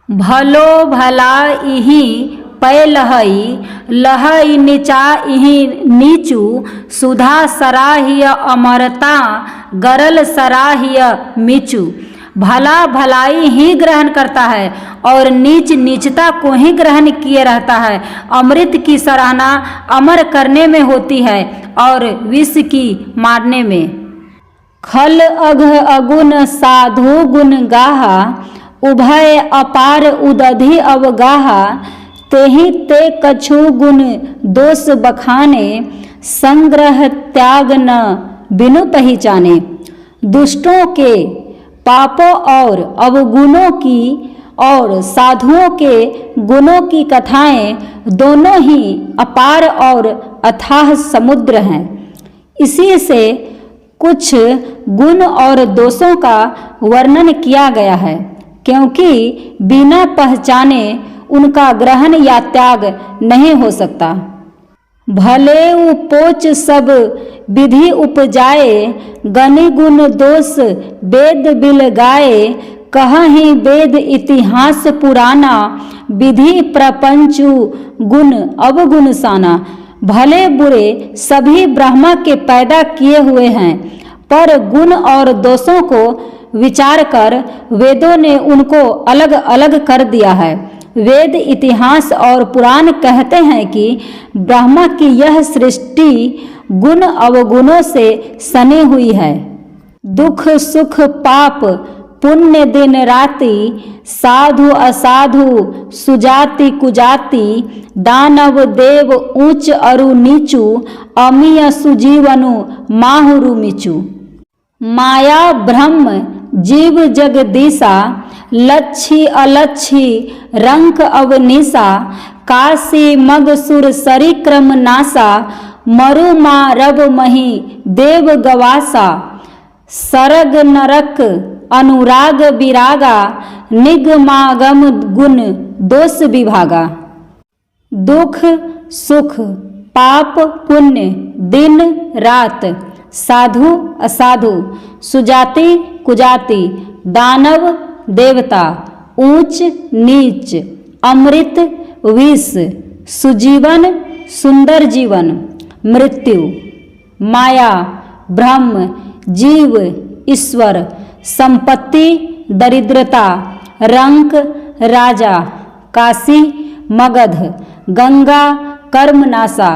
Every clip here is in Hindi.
भलो भला इही पै लहई, लहई नीचा इही नीचू, सुधा सराहिय अमरता, गरल सराहिय मीचू। भला भलाई ही ग्रहण करता है और नीच नीचता को ही ग्रहण किए रहता है। अमृत की सराहना अमर करने में होती है और विष की मारने में। खल अघ अगुण साधु गुण गाहा, उभय अपार उदधि अवगाहा, तेहि ते कछु गुण दोष बखाने, संग्रह त्याग न बिनु पहचाने। दुष्टों के पापों और अवगुणों की और साधुओं के गुणों की कथाएं दोनों ही अपार और अथाह समुद्र हैं। इसी से कुछ गुण और दोषों का वर्णन किया गया है, क्योंकि बिना पहचाने उनका ग्रहण या त्याग नहीं हो सकता। भले उपोच सब विधि उपजाए, गनि गुण दोष वेद बिल गाए, कहहि वेद इतिहास पुराना, विधि प्रपंचु गुण अवगुण साना। भले बुरे सभी ब्रह्मा के पैदा किए हुए हैं, पर गुण और दोषों को विचार कर वेदों ने उनको अलग अलग कर दिया है। वेद इतिहास और पुराण कहते हैं कि ब्रह्मा की यह सृष्टि गुण अवगुणों से सनी हुई है। दुख सुख पाप पुण्य दिन राति, साधु असाधु सुजाति कुजाति, दानव देव ऊंच अरु नीचू, अमीय सुजीवनु माहुरु मिचू। माया ब्रह्म जीव जगदीसा, लच्छी अलच्छी रंक अवनीसा, काशी मगसुर सरिक्रम नासा, मरु मारब मही देव गवासा, सरग नरक अनुराग विरागा, निगमागम गुण दोष विभागा। दुख सुख पाप पुण्य दिन रात, साधु असाधु सुजाति कुजाति, दानव देवता, ऊंच नीच, अमृत विष, सुजीवन सुंदर जीवन, मृत्यु, माया ब्रह्म जीव ईश्वर, संपत्ति दरिद्रता, रंक राजा, काशी मगध, गंगा कर्मनाशा,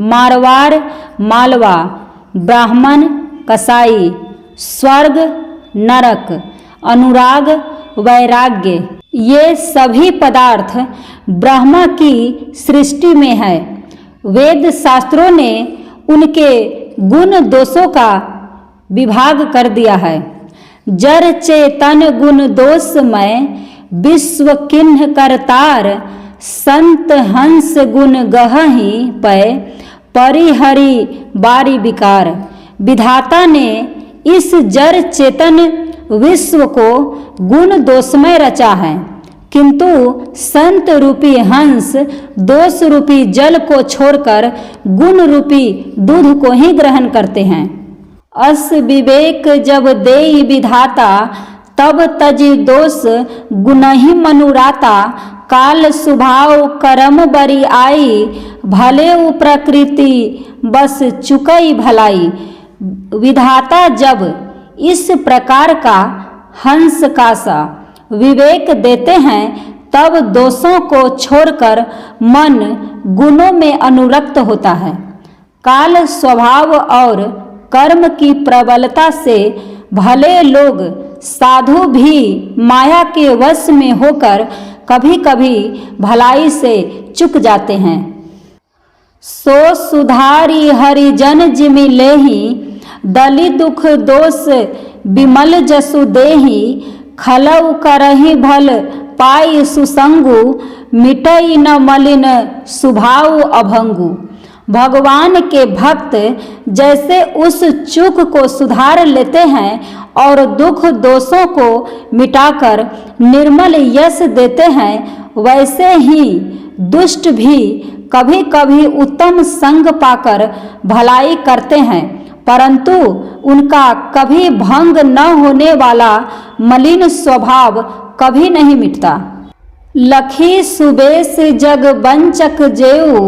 मारवाड़ मालवा, ब्राह्मण कसाई, स्वर्ग नरक, अनुराग वैराग्य, ये सभी पदार्थ ब्रह्मा की सृष्टि में है। वेद शास्त्रों ने उनके गुण दोषों का विभाग कर दिया है। जर चेतन गुण दोषमय, विश्व किन्ह करतार, संत हंस गुण गहहि पै, परिहरि बारी विकार। विधाता ने इस जड़ चेतन विश्व को गुण दोषमय रचा है, किंतु संत रूपी हंस दोष रूपी जल को छोड़कर गुण रूपी दूध को ही ग्रहण करते हैं। अस विवेक जब देई विधाता, तब तजि दोष गुणहि मनुराता, काल स्वभाव कर्म बरी आई, भले उ प्रकृति बस चुकई भलाई। विधाता जब इस प्रकार का हंस का सा विवेक देते हैं, तब दोषों को छोड़कर मन गुणों में अनुरक्त होता है। काल स्वभाव और कर्म की प्रबलता से भले लोग साधु भी माया के वश में होकर कभी कभी भलाई से चूक जाते हैं। सो सुधारी हरिजन जिमि लेहि, दलि दुख दोष विमल जसु देहि, खलउ करहि भल पाई सुसंगु, मिटई न मलिन सुभाव अभंगु। भगवान के भक्त जैसे उस चूक को सुधार लेते हैं और दुख दोषों को मिटाकर निर्मल यश देते हैं, वैसे ही दुष्ट भी कभी कभी उत्तम संग पाकर भलाई करते हैं, परंतु उनका कभी भंग न होने वाला मलिन स्वभाव कभी नहीं मिटता। लखी सुबेश जग बंचक जेऊ,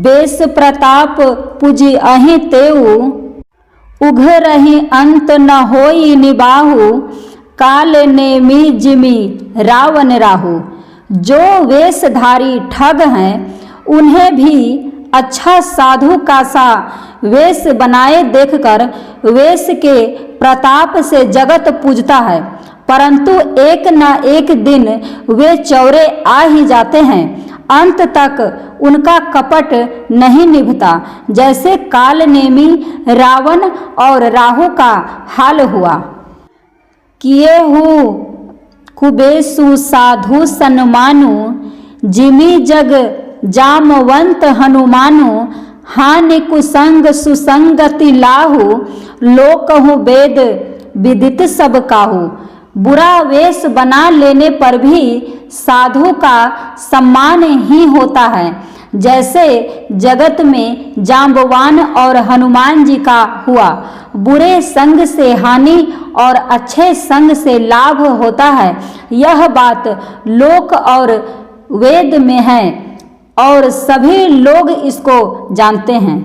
बेस प्रताप पुजी अहि तेऊ, उघरहि अंत न होई निबाहु, काल नेमि जिमि रावण राहु। जो वेशधारी ठग हैं उन्हें भी अच्छा साधु का सा वेश बनाए देखकर वेश के प्रताप से जगत पूजता है, परंतु एक न एक दिन वे चौरे आ ही जाते हैं। अंत तक उनका कपट नहीं निभता, जैसे कालनेमी रावण और राहु का हाल हुआ। किए हूँ कुबेसु साधु सन्मानु, जिमि जग जामवंत हनुमानु, हानि कुसंग सुसंगति लाहु, लोकहु वेद विदित सब काहू। बुरा वेश बना लेने पर भी साधु का सम्मान ही होता है, जैसे जगत में जांबवान और हनुमान जी का हुआ। बुरे संग से हानि और अच्छे संग से लाभ होता है, यह बात लोक और वेद में है और सभी लोग इसको जानते हैं।